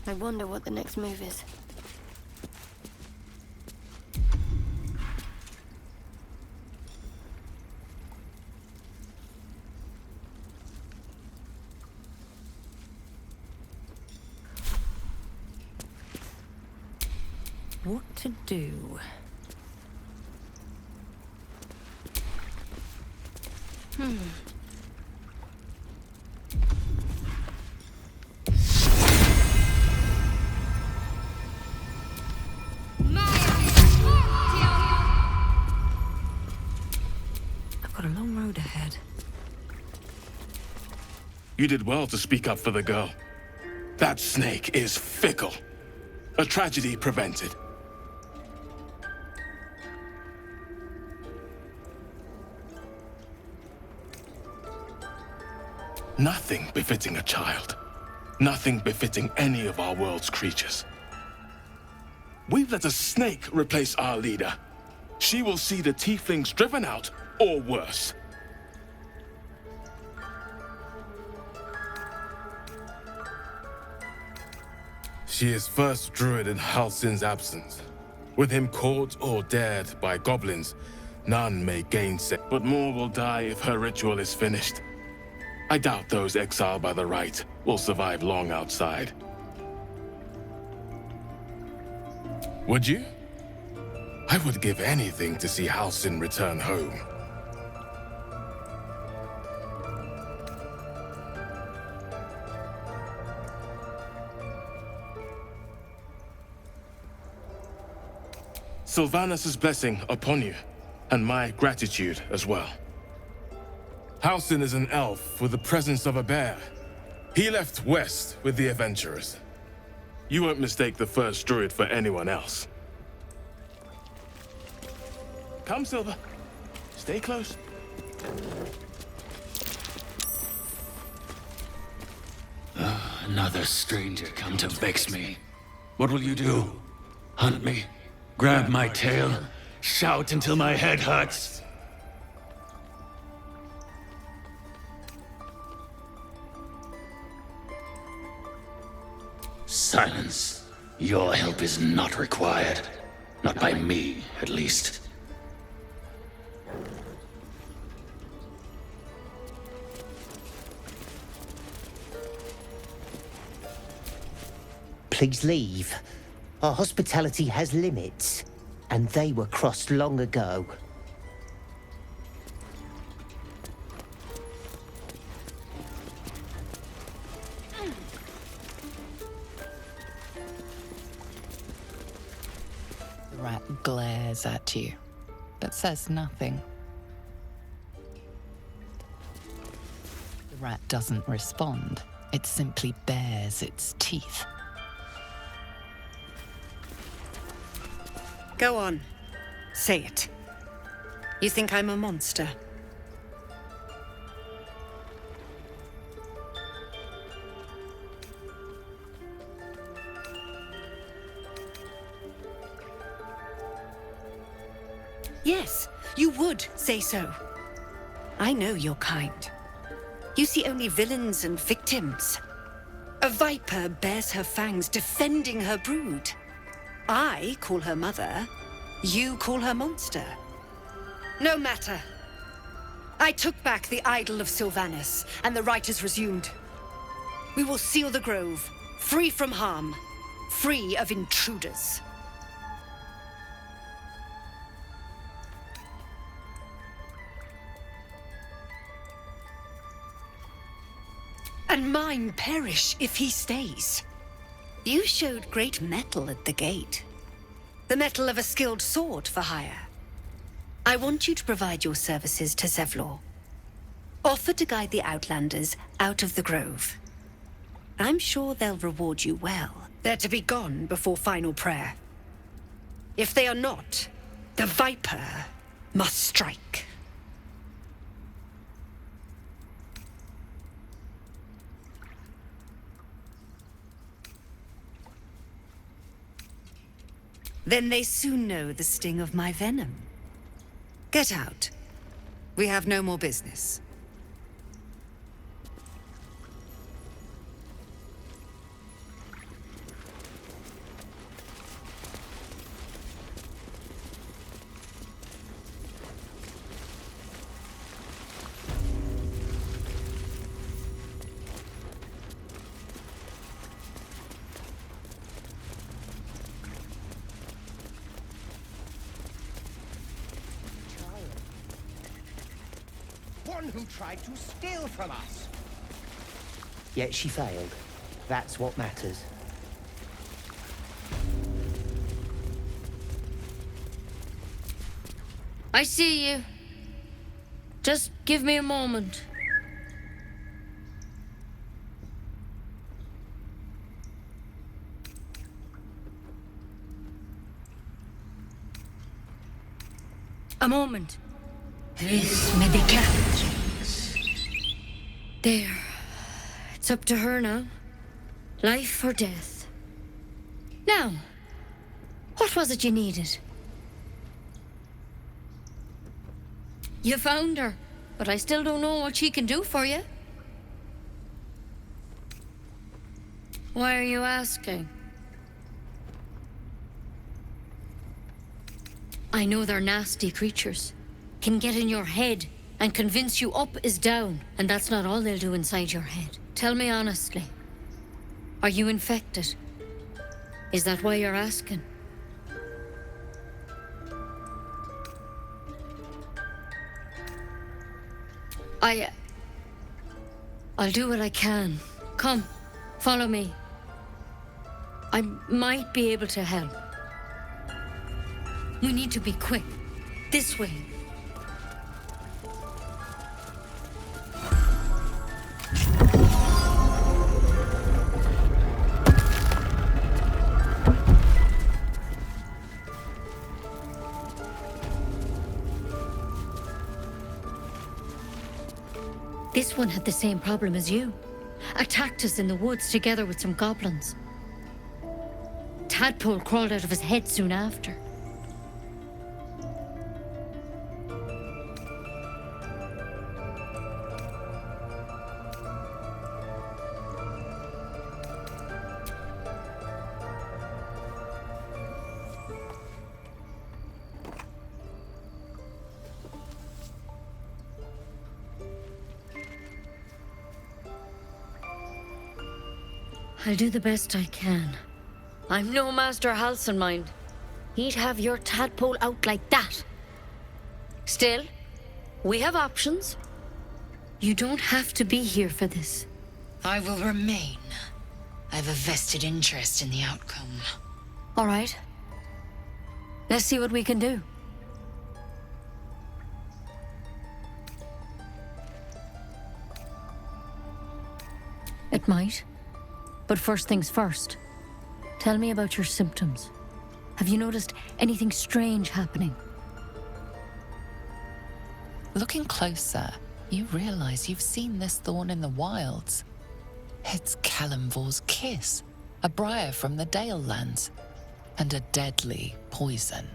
I wonder what the next move is. What to do? I've got a long road ahead. You did well to speak up for the girl. That snake is fickle. A tragedy prevented. Nothing befitting a child. Nothing befitting any of our world's creatures. We've let a snake replace our leader. She will see the tieflings driven out, or worse. She is first druid in Halsin's absence. With him caught or dared by goblins, none may gainsay. But more will die if her ritual is finished. I doubt those exiled by the right will survive long outside. Would you? I would give anything to see Halsin return home. Sylvanus' blessing upon you, and my gratitude as well. Halsin is an elf with the presence of a bear. He left west with the adventurers. You won't mistake the first druid for anyone else. Come, Silver. Stay close. Another stranger come to vex me. What will you do? Hunt me? Grab my tail? Shout until my head hurts? Silence. Your help is not required. Not by me, at least. Please leave. Our hospitality has limits, and they were crossed long ago. The rat glares at you, but says nothing. The rat doesn't respond. It simply bares its teeth. Go on. Say it. You think I'm a monster? Yes, you would say so. I know your kind. You see only villains and victims. A viper bears her fangs defending her brood. I call her mother, you call her monster. No matter. I took back the idol of Sylvanus, and the rite is resumed. We will seal the grove, free from harm, free of intruders. And mine perish if he stays. You showed great mettle at the gate. The mettle of a skilled sword for hire. I want you to provide your services to Zevlor. Offer to guide the Outlanders out of the grove. I'm sure they'll reward you well. They're to be gone before final prayer. If they are not, the Viper must strike. Then they soon know the sting of my venom. Get out. We have no more business. One who tried to steal from us. Yet she failed. That's what matters. I see you. Just give me a moment. A moment. Res medicatrix. There. It's up to her now. Life or death. Now, what was it you needed? You found her, but I still don't know what she can do for you. Why are you asking? I know they're nasty creatures. Can get in your head and convince you up is down, and that's not all they'll do inside your head. Tell me honestly, are you infected? Is that why you're asking? I'll do what I can. Come, follow me. I might be able to help. We need to be quick. This way. This one had the same problem as you. Attacked us in the woods together with some goblins. Tadpole crawled out of his head soon after. I'll do the best I can. I'm no Master Halsenmind. He'd have your tadpole out like that. Still, we have options. You don't have to be here for this. I will remain. I have a vested interest in the outcome. All right. Let's see what we can do. It might. But first things first. Tell me about your symptoms. Have you noticed anything strange happening? Looking closer, you realize you've seen this thorn in the wilds. It's Kalimvor's kiss, a briar from the Dale lands, and a deadly poison.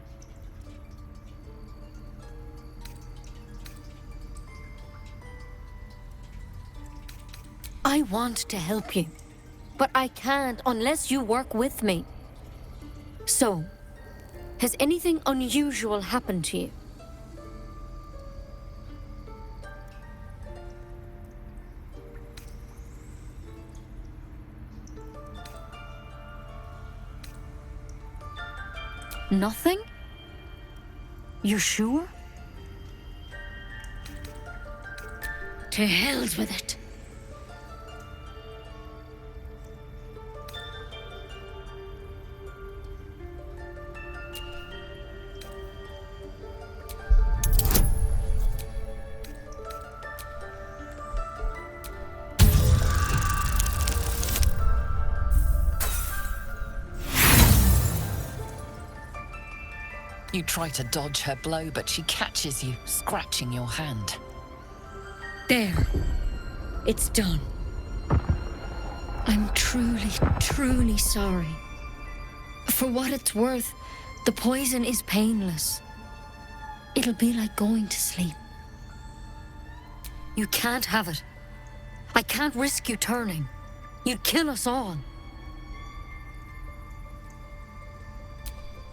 I want to help you, but I can't unless you work with me. So, has anything unusual happened to you? Nothing? You sure? To hell's with it. You try to dodge her blow, but she catches you, scratching your hand. There. It's done. I'm truly, truly sorry. For what it's worth, The poison is painless. It'll be like going to sleep. You can't have it. I can't risk you turning. You'd kill us all.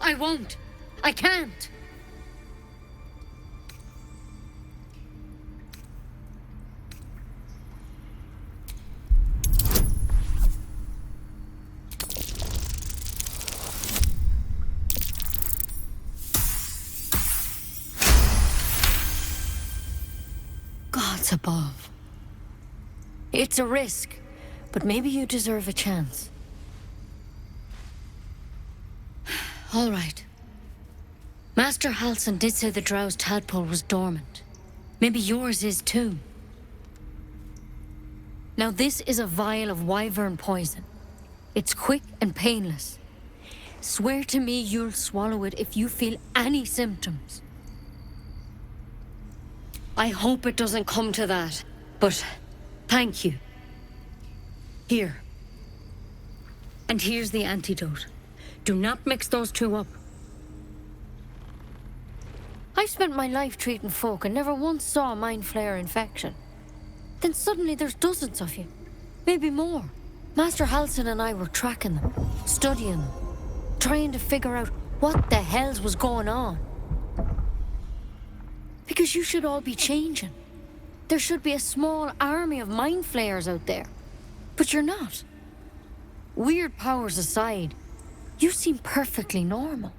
I won't. I can't. Gods above. It's a risk, but maybe you deserve a chance. All right. Master Halsin did say the drow's tadpole was dormant. Maybe yours is too. Now this is a vial of wyvern poison. It's quick and painless. Swear to me you'll swallow it if you feel any symptoms. I hope it doesn't come to that, but thank you. Here. And here's the antidote. Do not mix those two up. I've spent my life treating folk and never once saw a mind flayer infection. Then suddenly there's dozens of you. Maybe more. Master Halsin and I were tracking them, studying them, trying to figure out what the hells was going on. Because you should all be changing. There should be a small army of mind flayers out there. But you're not. Weird powers aside, you seem perfectly normal.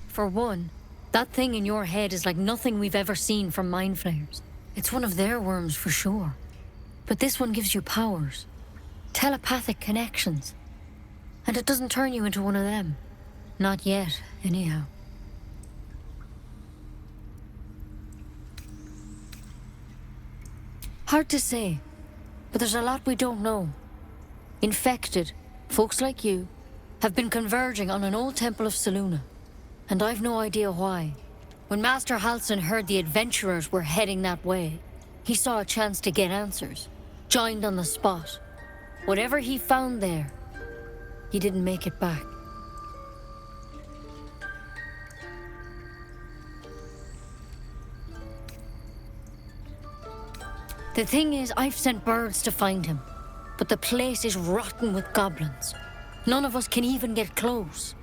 For one, that thing in your head is like nothing we've ever seen from mind flayers. It's one of their worms for sure. But this one gives you powers. Telepathic connections. And it doesn't turn you into one of them. Not yet, anyhow. Hard to say, but there's a lot we don't know. Infected, folks like you, have been converging on an old temple of Selûne. And I've no idea why. When Master Halsin heard the adventurers were heading that way, he saw a chance to get answers. Joined on the spot. Whatever he found there, he didn't make it back. The thing is, I've sent birds to find him, but the place is rotten with goblins. None of us can even get close.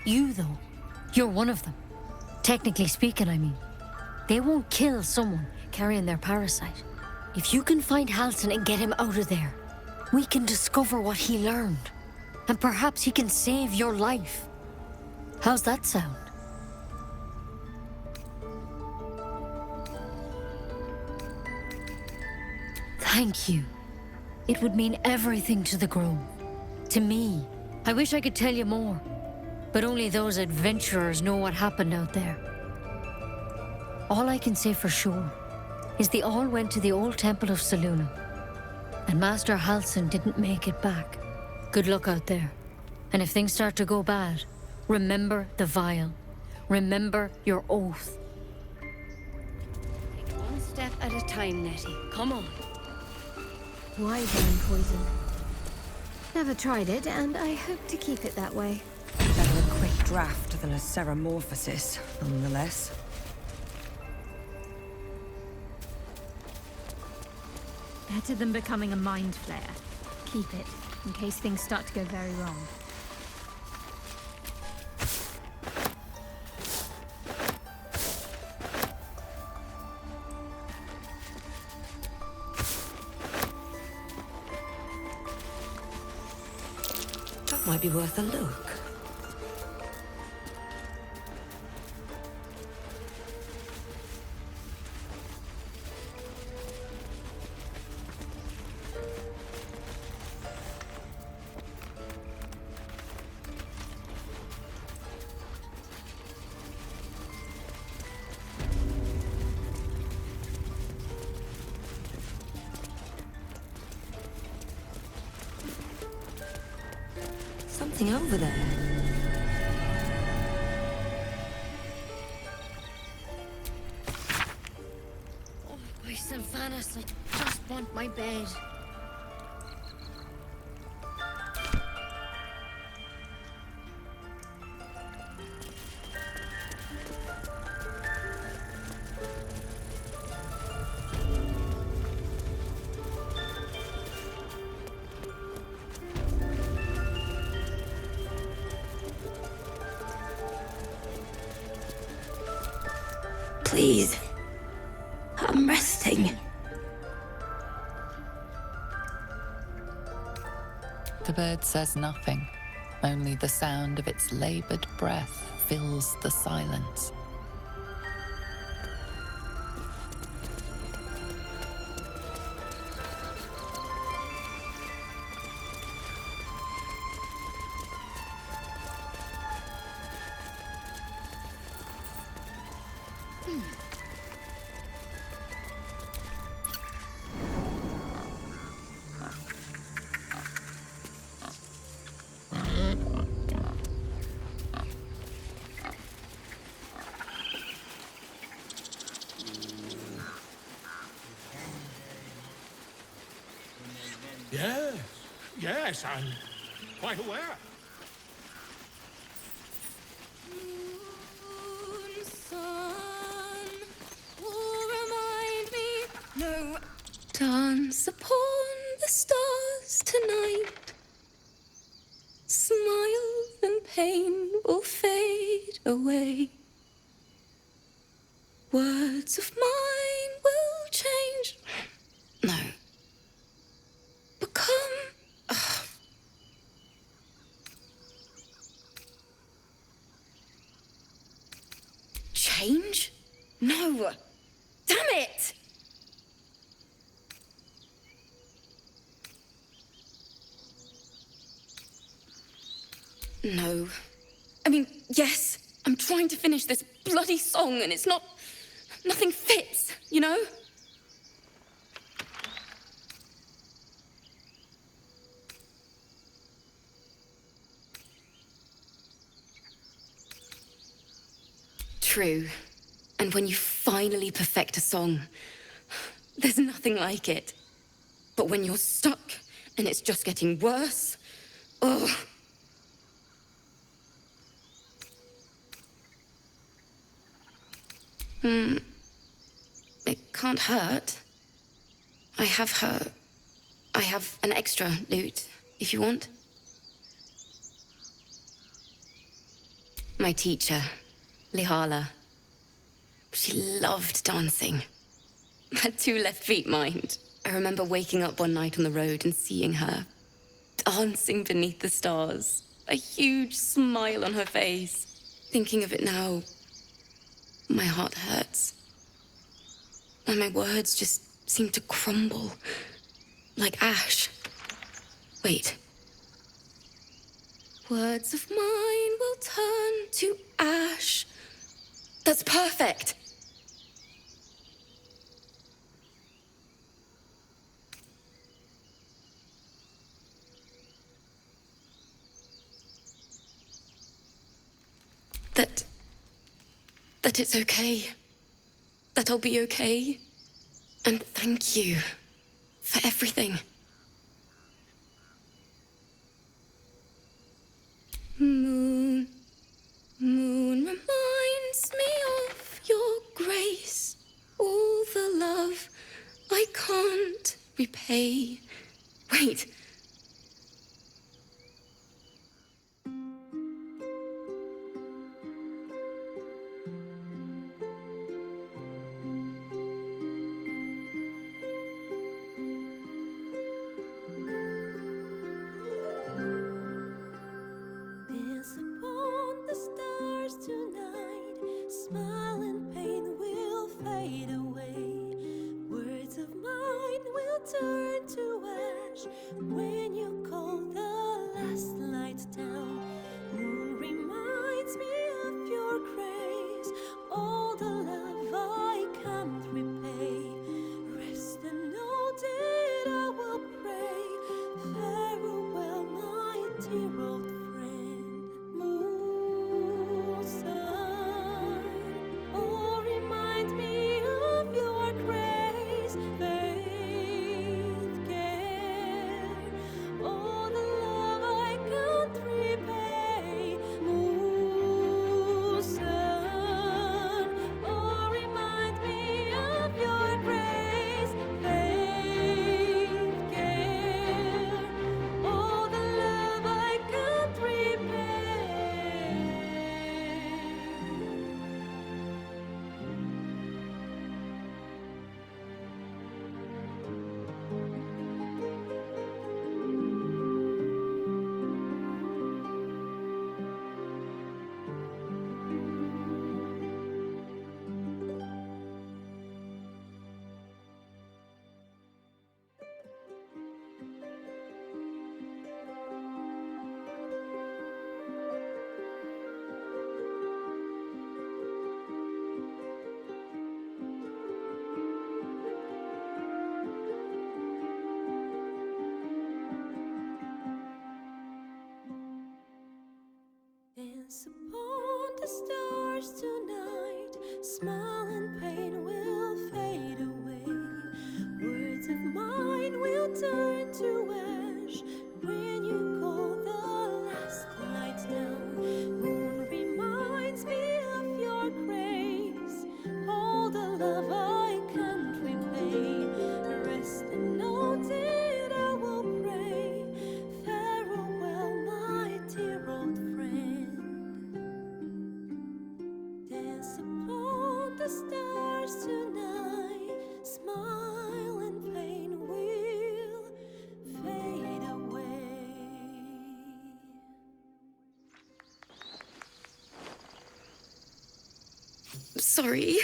You, though, you're one of them. Technically speaking, I mean. They won't kill someone carrying their parasite. If you can find Halsin and get him out of there, we can discover what he learned. And perhaps he can save your life. How's that sound? Thank you. It would mean everything to the Grove. To me. I wish I could tell you more. But only those adventurers know what happened out there. All I can say for sure is they all went to the old temple of Selûne. And Master Halsin didn't make it back. Good luck out there. And if things start to go bad, remember the vial. Remember your oath. Take one step at a time, Nettie. Come on. Wyvern poison. Never tried it, and I hope to keep it that way. Better a quick draft than a ceramorphosis, nonetheless. Better than becoming a mind flayer. Keep it, in case things start to go very wrong. That might be worth a look. Something over there. Oh, my Sylvanas, I just want my bed. Please. I'm resting. The bird says nothing. Only the sound of its labored breath fills the silence. Yes, I'm quite aware. Moon, sun, will remind me. No, dance upon the stars tonight. Smile and pain will fade away. Words of mine will change. No. Become. Change? No. Damn it! No. I mean, yes, I'm trying to finish this bloody song and it's not. Nothing fits, you know? True. And when you finally perfect a song, there's nothing like it. But when you're stuck and it's just getting worse, oh. It can't hurt. I have an extra lute, if you want. My teacher, Lihala. She loved dancing. Had 2 left feet, mind. I remember waking up one night on the road and seeing her dancing beneath the stars, a huge smile on her face. Thinking of it now, my heart hurts. And my words just seem to crumble, like ash. Wait. Words of mine will turn to ash. That's perfect. That it's okay. That I'll be okay. And thank you for everything. Moon, moon reminds me of your grace. All the love I can't repay. Wait. Dance upon the stars tonight. Smile and pain will fade away. Words of mine will turn to ash when you call the last light down. Moon reminds me of your grace. All the love I can't repay. Rest and know that I will pray. Farewell, my dear old friend. Moon, sun, oh, remind me of your grace. Faith, care, stars tonight. Smile and pain will fade away. Words of mine will turn to ash when you call the last light down. Moon reminds me of your grace. All the love I can't repay. Rest and know that I will pray. Farewell, my dear old friend. Dance upon the stars tonight. Smile and pain will fade away. Sorry.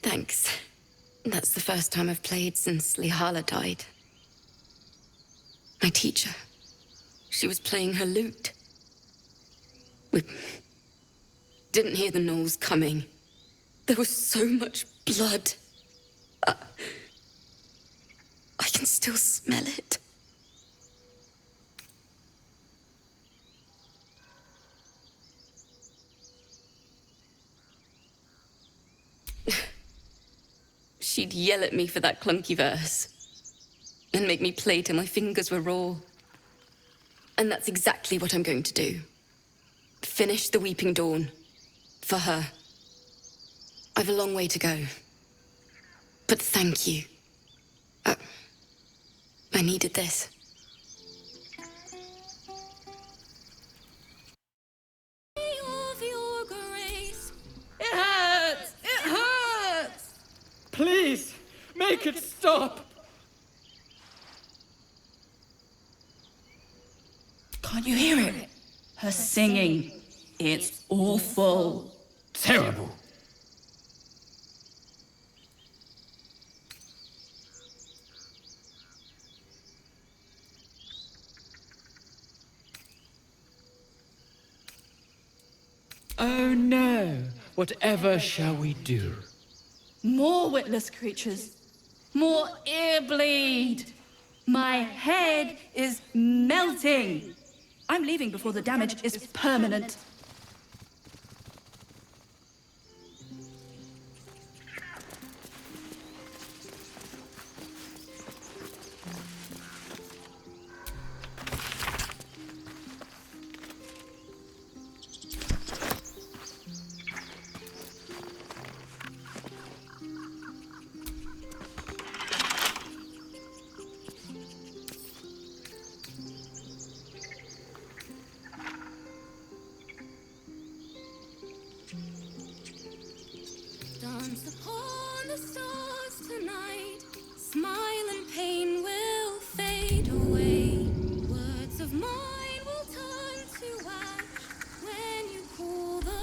Thanks. That's the first time I've played since Lihala died. My teacher. She was playing her lute. We didn't hear the gnolls coming. There was so much blood. I can still smell it. She'd yell at me for that clunky verse and make me play till my fingers were raw. And that's exactly what I'm going to do. Finish the Weeping Dawn. For her. I've a long way to go. But thank you. I needed this. Of your grace. It hurts! It hurts! Please, make it stop! Can't you hear it? Her singing. It's awful. Terrible. Oh no! Whatever shall we do? More witless creatures. More ear bleed. My head is melting. I'm leaving before the damage is permanent. Dance upon the stars tonight. Smile and pain will fade away. Words of mine will turn to ash when you call the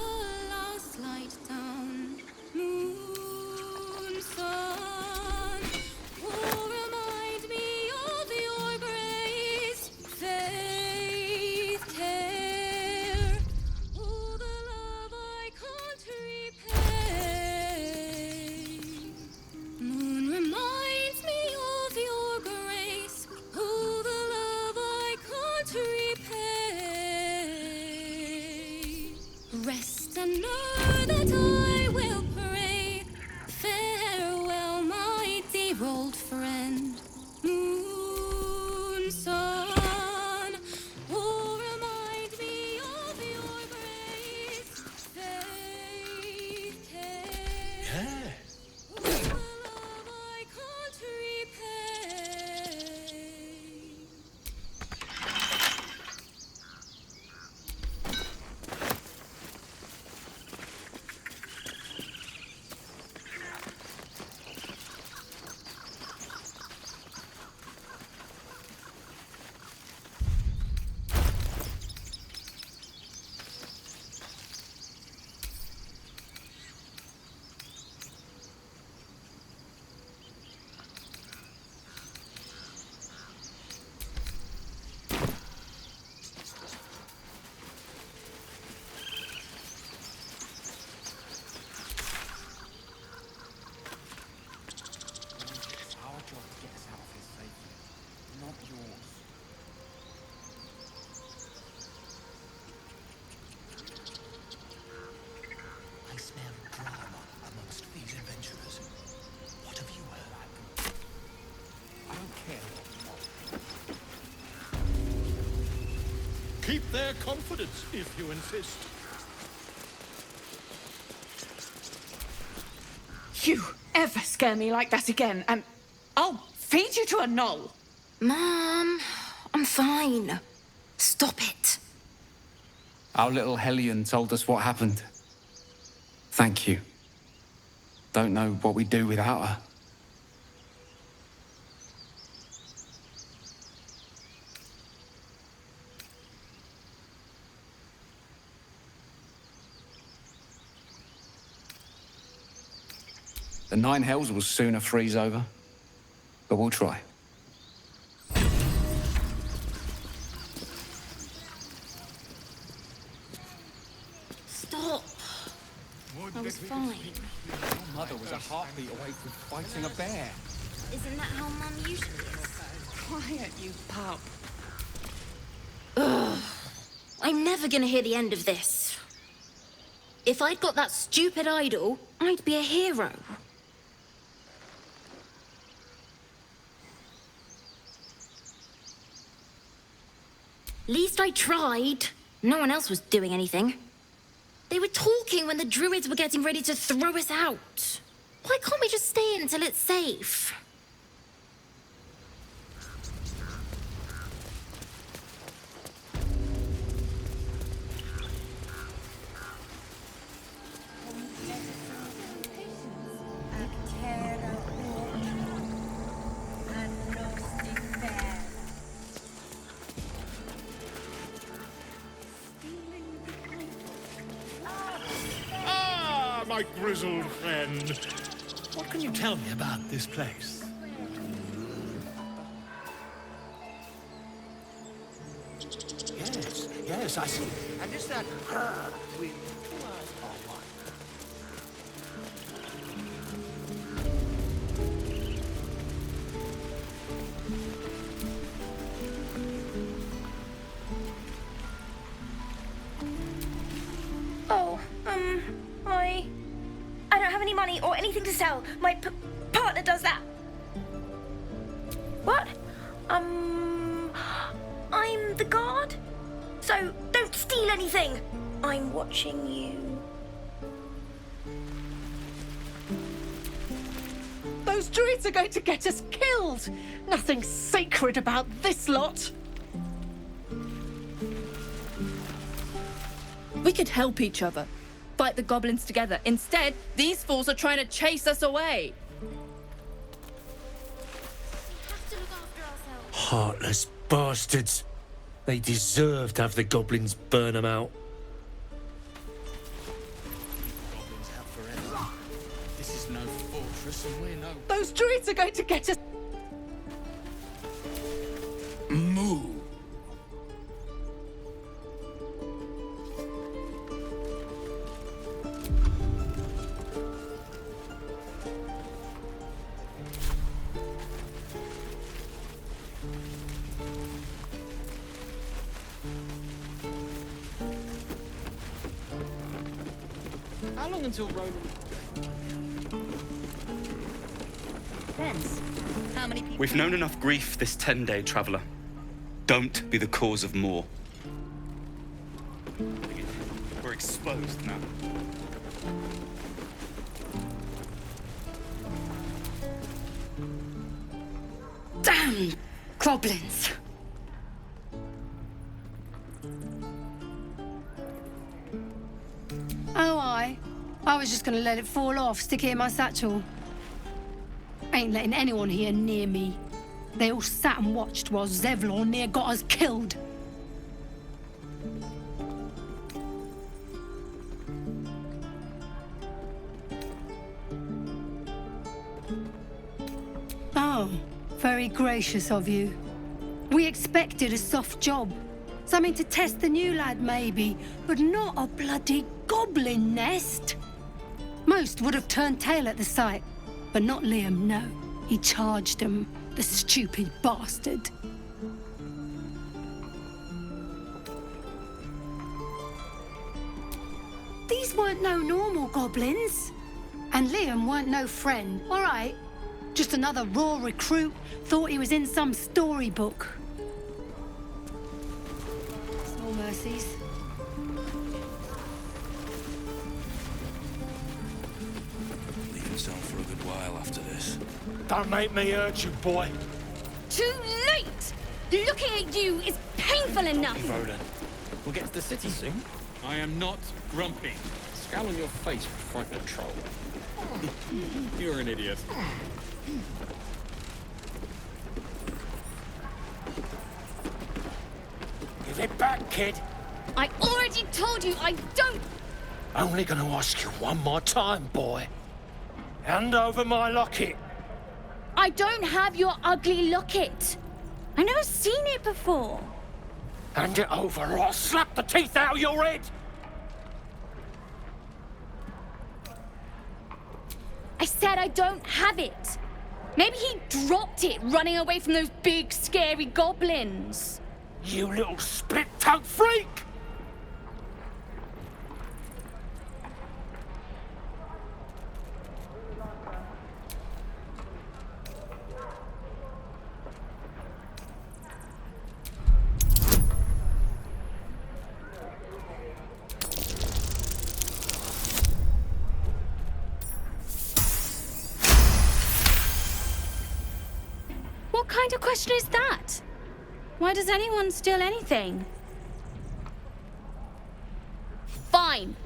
last light down. Moon, sun will remind me of your grace. Faith, care, all the love I can't repay. Moon reminds me their confidence, if you insist. You ever scare me like that again, and I'll feed you to a knoll. Mom, I'm fine. Stop it. Our little Hellion told us what happened. Thank you. Don't know what we'd do without her. The Nine Hells will sooner freeze over, but we'll try. Stop. I was fine. Your mother was a heartbeat away from fighting a bear. Isn't that how Mum usually is? Quiet, you pup. Ugh. I'm never gonna hear the end of this. If I'd got that stupid idol, I'd be a hero. Least I tried. No one else was doing anything. They were talking when the druids were getting ready to throw us out. Why can't we just stay in until it's safe? Ah, my grizzled friend. What can you tell me about this place? Yes, I see. And is that her with 2 eyes or what? Oh, I don't have any money or anything to sell. My partner does that. What? I'm the guard. So don't steal anything. I'm watching you. Those druids are going to get us killed. Nothing sacred about this lot. We could help each other. Fight the goblins together. Instead, these fools are trying to chase us away. Heartless bastards. They deserve to have the goblins burn them out. Goblins out forever. This is no fortress and we're no... Those druids are going to get us... Moo! How long until Roman... Depends. How many people... We've known enough grief this 10-day traveler. Don't be the cause of more. We're exposed now. Damn goblins! Oh, I was just gonna let it fall off, stick it in my satchel. Ain't letting anyone here near me. They all sat and watched while Zevlon near got us killed. Oh, very gracious of you. We expected a soft job. Something to test the new lad, maybe, but not a bloody goblin nest. Most would have turned tail at the sight, but not Liam, no. He charged them, the stupid bastard. These weren't no normal goblins. And Liam weren't no friend, all right? Just another raw recruit, thought he was in some storybook. Percy's. Leave himself for a good while after this. Don't make me hurt you, boy. Too late! Looking at you is painful enough! Roland, we'll get to the city soon. I am not grumpy. Scowl on your face would frighten a troll. You're an idiot. Give it back, kid. I already told you I don't... Only gonna ask you one more time, boy. Hand over my locket. I don't have your ugly locket. I've never seen it before. Hand it over or I'll slap the teeth out of your head. I said I don't have it. Maybe he dropped it running away from those big, scary goblins. You little split-tongued freak! What kind of question is that? Why does anyone steal anything? Fine.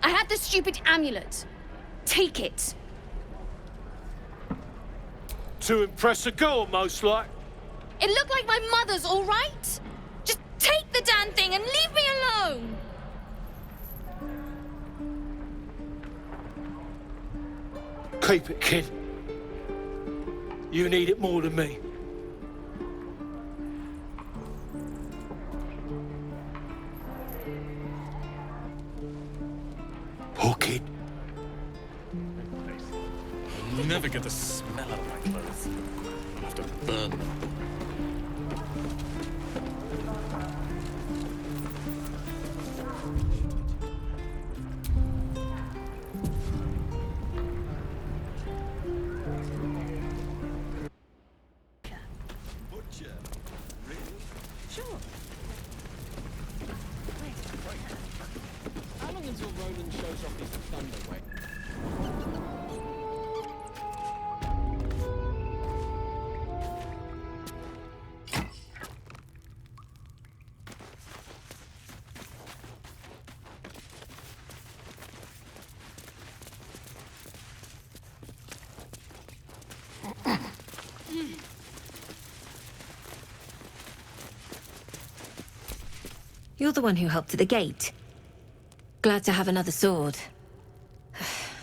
I have the stupid amulet. Take it. To impress a girl, most like. It looked like my mother's, all right? Just take the damn thing and leave me alone! Keep it, kid. You need it more than me. Poor kid. You'll never get the smell out of my clothes. I'll have to burn them. How long until Roland shows off his thunder weight? You're the one who helped at the gate. Glad to have another sword.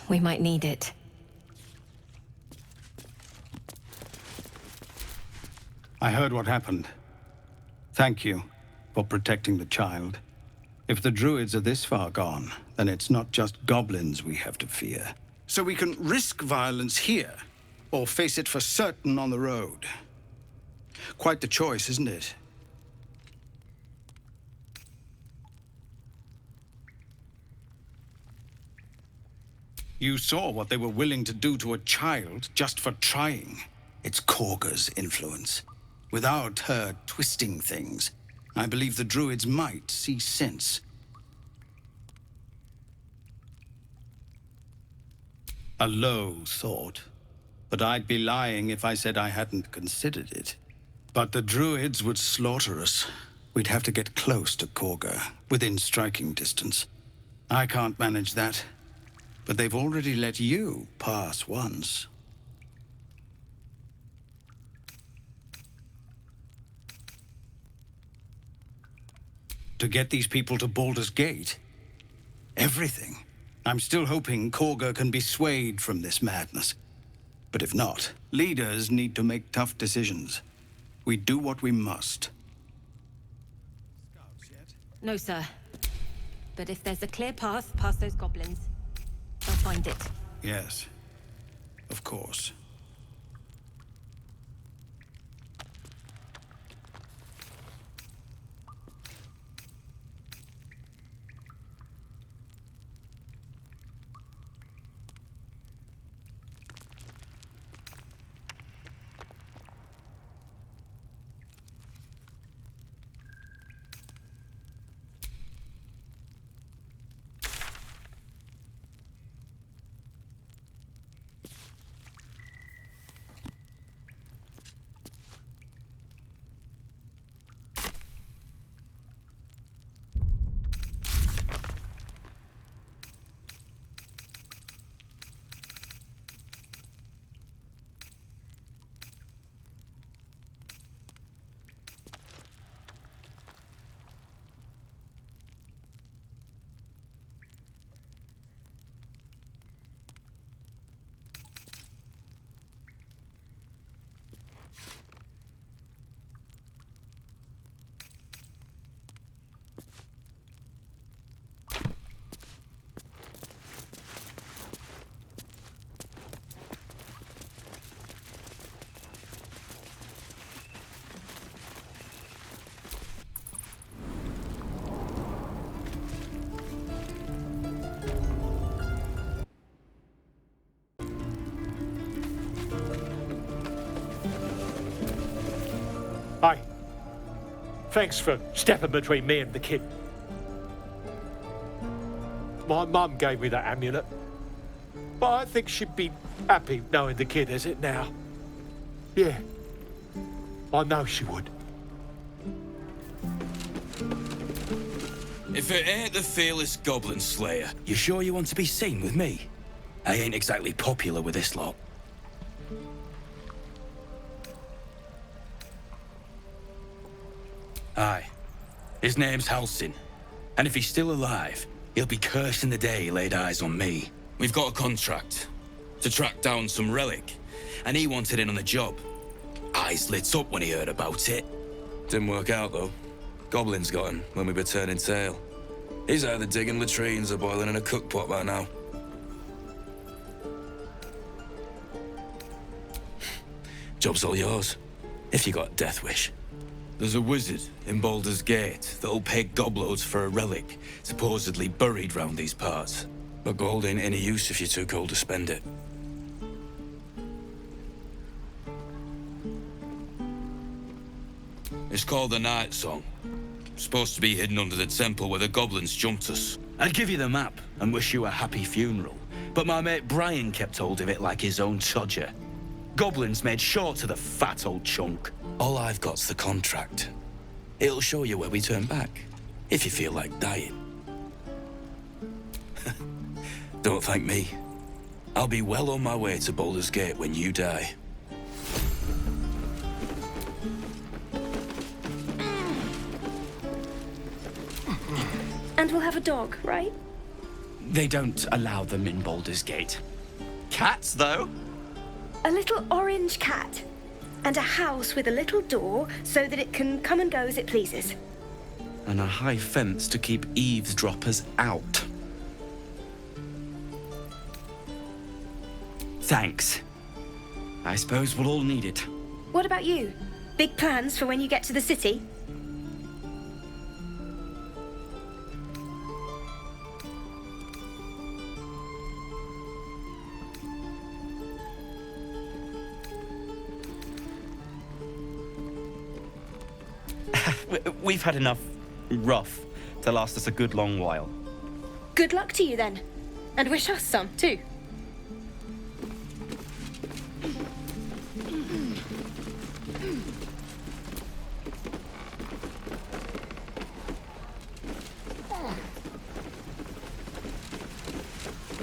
We might need it. I heard what happened. Thank you for protecting the child. If the druids are this far gone, then it's not just goblins we have to fear. So we can risk violence here, or face it for certain on the road. Quite the choice, isn't it? You saw what they were willing to do to a child just for trying. It's Korga's influence. Without her twisting things, I believe the druids might see sense. A low thought, but I'd be lying if I said I hadn't considered it. But the druids would slaughter us. We'd have to get close to Korga, within striking distance. I can't manage that. But they've already let you pass once. To get these people to Baldur's Gate? Everything. I'm still hoping Korga can be swayed from this madness. But if not, leaders need to make tough decisions. We do what we must. No, sir. But if there's a clear path past those goblins, I'll find it. Yes, of course. Hey, thanks for stepping between me and the kid. My mum gave me that amulet, but I think she'd be happy knowing the kid has it now. Yeah, I know she would. If it ain't the fearless Goblin Slayer, you sure you want to be seen with me? I ain't exactly popular with this lot. Aye. His name's Halsin. And if he's still alive, he'll be cursing the day he laid eyes on me. We've got a contract to track down some relic, and he wanted in on the job. Eyes lit up when he heard about it. Didn't work out, though. Goblins got him when we were turning tail. He's either digging latrines or boiling in a cookpot by now. Job's all yours, if you got a death wish. There's a wizard in Baldur's Gate that'll pay gobloads for a relic supposedly buried round these parts. But gold ain't any use if you're too cold to spend it. It's called the Night Song. Supposed to be hidden under the temple where the goblins jumped us. I'd give you the map and wish you a happy funeral, but my mate Brian kept hold of it like his own Todger. Goblins made sure to the fat old chunk. All I've got's the contract. It'll show you where we turn back, if you feel like dying. Don't thank me. I'll be well on my way to Baldur's Gate when you die. And we'll have a dog, right? They don't allow them in Baldur's Gate. Cats, though? A little orange cat. And a house with a little door so that it can come and go as it pleases. And a high fence to keep eavesdroppers out. Thanks. I suppose we'll all need it. What about you? Big plans for when you get to the city? We've had enough rough to last us a good long while. Good luck to you then. And wish us some, too.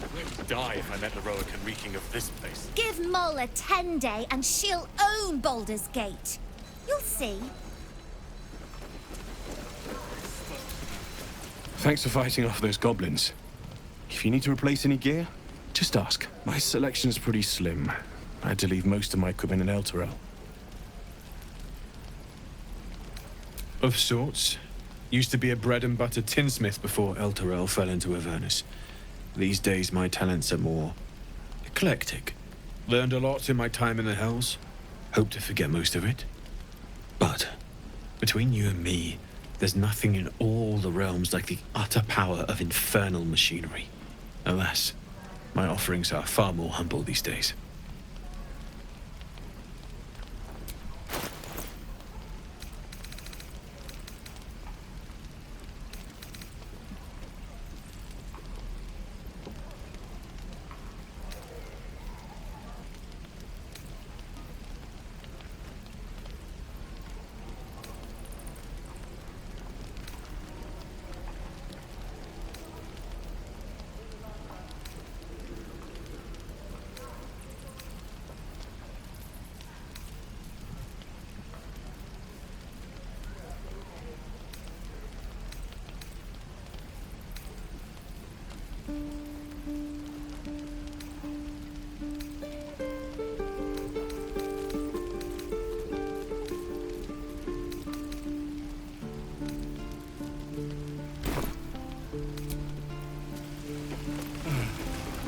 I'd die if I met the Roican reeking of this place. Give Mull a 10-day and she'll own Baldur's Gate. You'll see. Thanks for fighting off those goblins. If you need to replace any gear, just ask. My selection's pretty slim. I had to leave most of my equipment in Elturel. Of sorts. Used to be a bread-and-butter tinsmith before Elturel fell into Avernus. These days, my talents are more eclectic. Learned a lot in my time in the Hells. Hope to forget most of it. But between you and me, there's nothing in all the realms like the utter power of infernal machinery. Alas, my offerings are far more humble these days.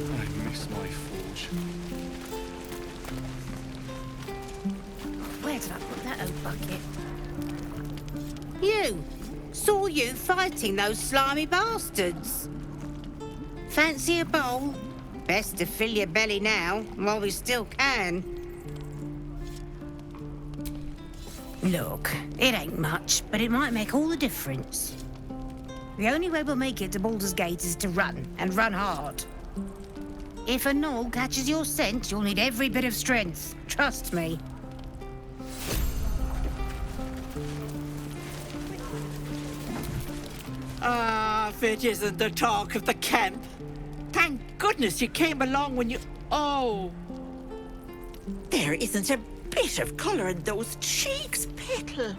I miss my forge. Where did I put that old bucket? You! Saw you fighting those slimy bastards. Fancy a bowl? Best to fill your belly now, while we still can. Look, it ain't much, but it might make all the difference. The only way we'll make it to Baldur's Gate is to run, and run hard. If a gnoll catches your scent, you'll need every bit of strength. Trust me. Ah, if it isn't the talk of the camp. Thank goodness you came along when you... Oh! There isn't a bit of colour in those cheeks, Petal.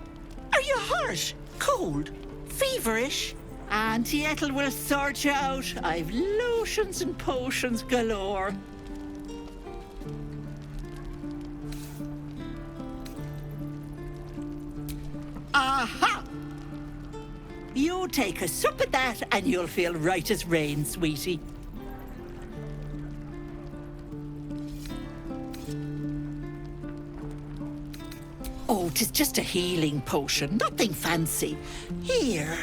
Are you hurt? Cold? Feverish? Auntie Ethel will sort you out. I've lotions and potions galore. Aha! You take a sup at that and you'll feel right as rain, sweetie. Oh, 'tis just a healing potion, nothing fancy. Here.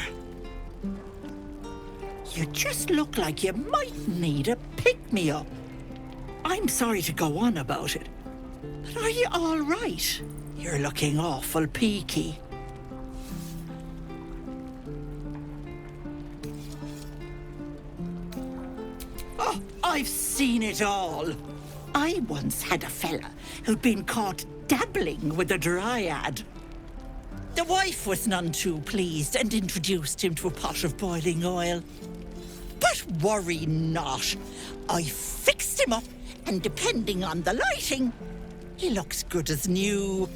You just look like you might need a pick-me-up. I'm sorry to go on about it, but are you all right? You're looking awful peaky. Oh, I've seen it all. I once had a fella who'd been caught dabbling with a dryad. The wife was none too pleased and introduced him to a pot of boiling oil. But worry not. I fixed him up, and depending on the lighting, he looks good as new.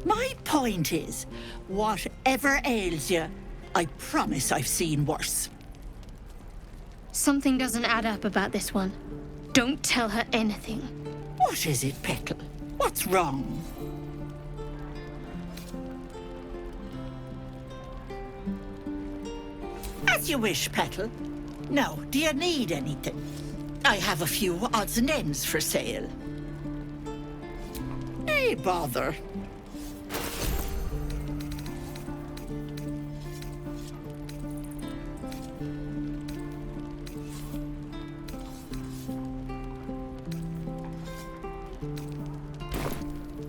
My point is, whatever ails you, I promise I've seen worse. Something doesn't add up about this one. Don't tell her anything. What is it, Petal? What's wrong? As you wish, Petal. Now, do you need anything? I have a few odds and ends for sale. Hey, bother.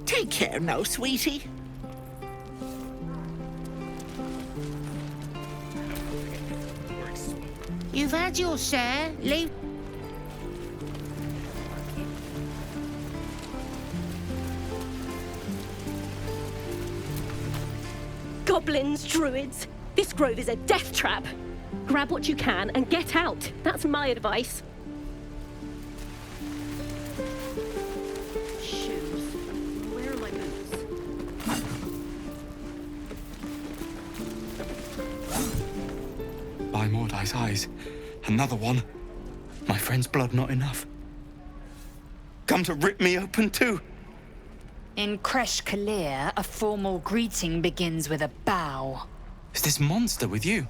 Take care now, sweetie. You've had your share. Leave. Goblins, druids. This grove is a death trap. Grab what you can and get out. That's my advice. Shoes. Where are my boots? By Mordai's eyes. Another one. My friend's blood not enough. Come to rip me open too. In Kresh Kalir, a formal greeting begins with a bow. Is this monster with you?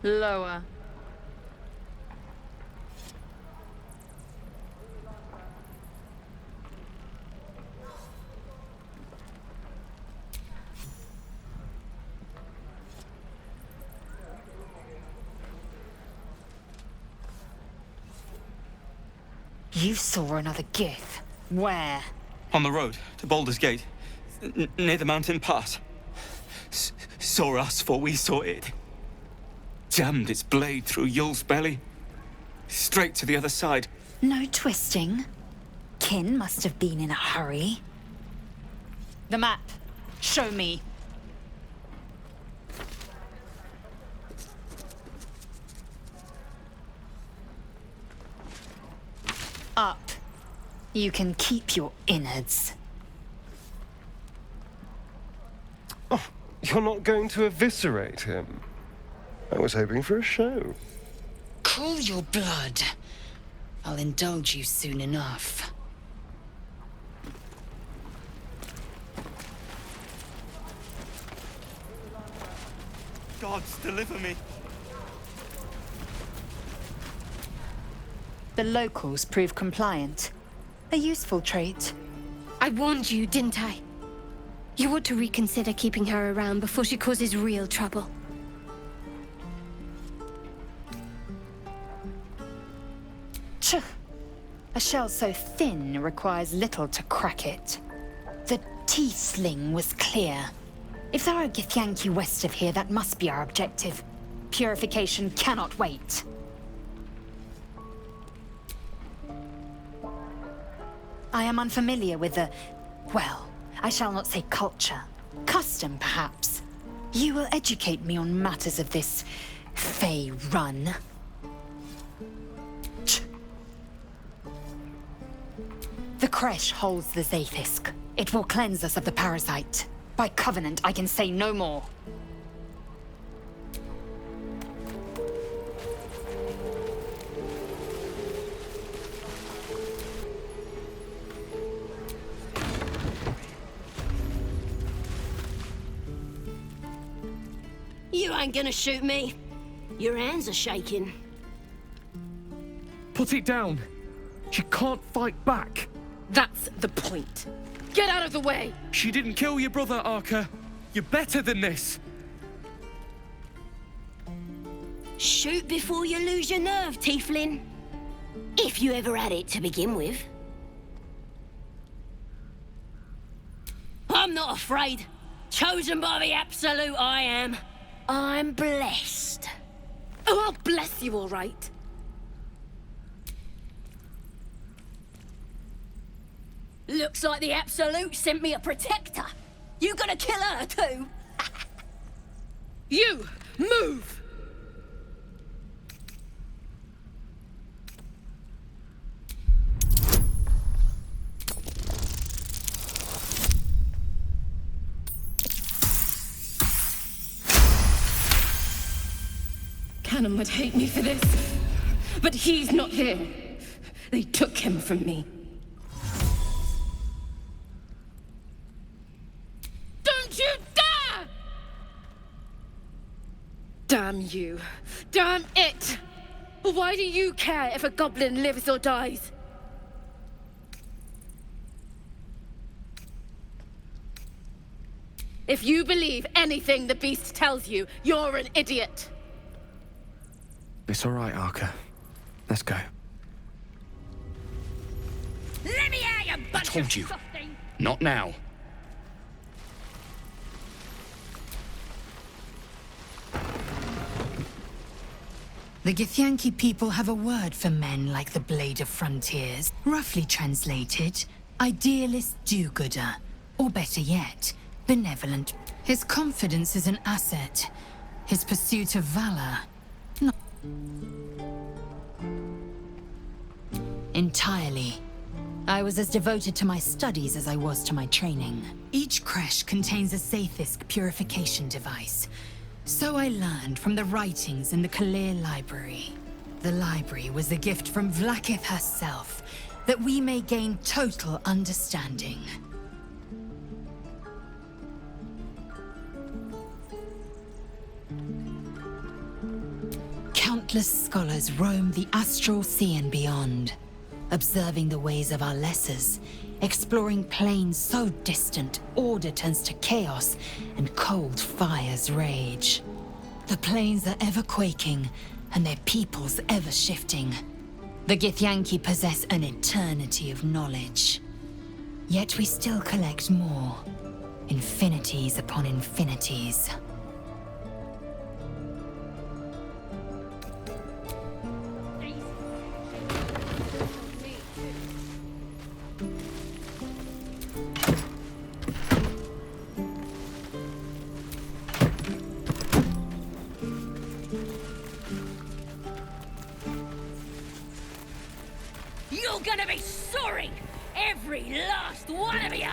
Lower. You saw another gith. Where? On the road to Baldur's Gate, near the mountain pass. Saw us, for we saw it. Jammed its blade through Yul's belly. Straight to the other side. No twisting. Kin must have been in a hurry. The map. Show me. Up. You can keep your innards. Oh, you're not going to eviscerate him? I was hoping for a show. Cool your blood. I'll indulge you soon enough. Gods, deliver me. The locals prove compliant. A useful trait. I warned you, didn't I? You ought to reconsider keeping her around before she causes real trouble. A shell so thin requires little to crack it. The Tiefling was clear. If there are Githyanki west of here, that must be our objective. Purification cannot wait. I am unfamiliar with the... well, I shall not say culture. Custom, perhaps. You will educate me on matters of this... Fey run. The Kresh holds the Zaithisk. It will cleanse us of the parasite. By covenant, I can say no more. You ain't gonna shoot me. Your hands are shaking. Put it down. She can't fight back. That's the point. Get out of the way! She didn't kill your brother, Arka. You're better than this. Shoot before you lose your nerve, Tiefling. If you ever had it to begin with. I'm not afraid. Chosen by the Absolute, I am. I'm blessed. Oh, I'll bless you, all right. Looks like the Absolute sent me a protector. You gonna kill her too? You, move! Cannon would hate me for this, but he's not here. They took him from me. Don't you dare! Damn you. Damn it! Why do you care if a goblin lives or dies? If you believe anything the beast tells you, you're an idiot. It's all right, Arka. Let's go. Let me out, you I bunch told of you. softing. Not now. The Githyanki people have a word for men like the Blade of Frontiers. Roughly translated, idealist do-gooder. Or better yet, benevolent. His confidence is an asset. His pursuit of valor, not entirely. I was as devoted to my studies as I was to my training. Each Kresh contains a Zaithisk purification device. So I learned from the writings in the Kalir Library. The library was a gift from Vlaakith herself, that we may gain total understanding. Countless scholars roam the astral sea and beyond, observing the ways of our lessers, exploring planes so distant, order turns to chaos, and cold fires rage. The planes are ever quaking, and their peoples ever shifting. The Githyanki possess an eternity of knowledge. Yet we still collect more. Infinities upon infinities. You're gonna be sorry! Every last one of you!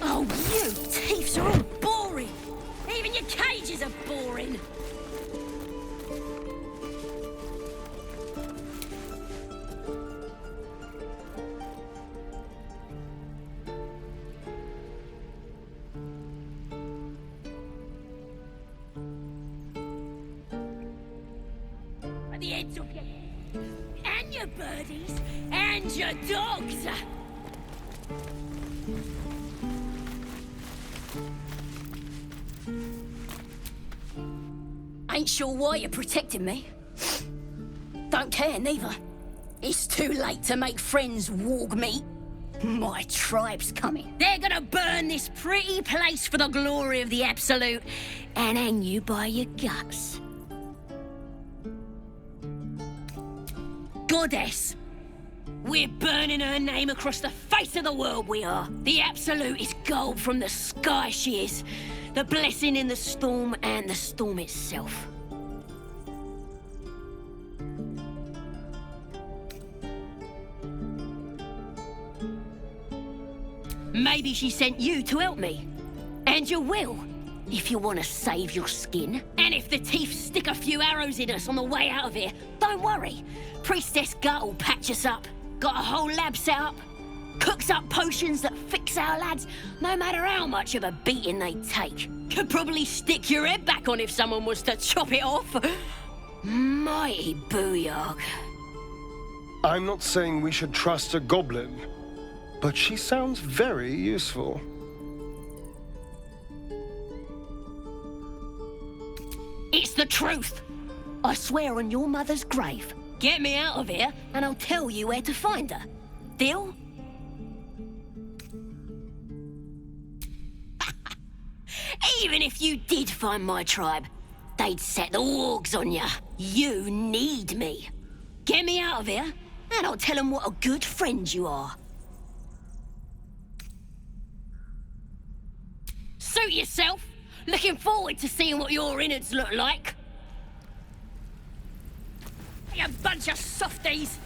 Oh, you thieves are all boring! Even your cages are boring! At the ends of your head, and and your birdies, and your dogs. Ain't sure why you're protecting me. Don't care, neither. It's too late to make friends, warg meat. My tribe's coming. They're gonna burn this pretty place for the glory of the Absolute and hang you by your guts. Goddess! We're burning her name across the face of the world, we are. The Absolute is gold from the sky, she is. The blessing in the storm and the storm itself. Maybe she sent you to help me. And you will, if you want to save your skin. And if the teeth stick a few arrows in us on the way out of here, don't worry. Priestess Gut will patch us up. Got a whole lab set up. Cooks up potions that fix our lads, no matter how much of a beating they take. Could probably stick your head back on if someone was to chop it off. Mighty booyah. I'm not saying we should trust a goblin, but she sounds very useful. It's the truth. I swear on your mother's grave. Get me out of here, and I'll tell you where to find her. Deal? Even if you did find my tribe, they'd set the wargs on you. You need me. Get me out of here, and I'll tell them what a good friend you are. Suit yourself. Looking forward to seeing what your innards look like. You bunch of softies.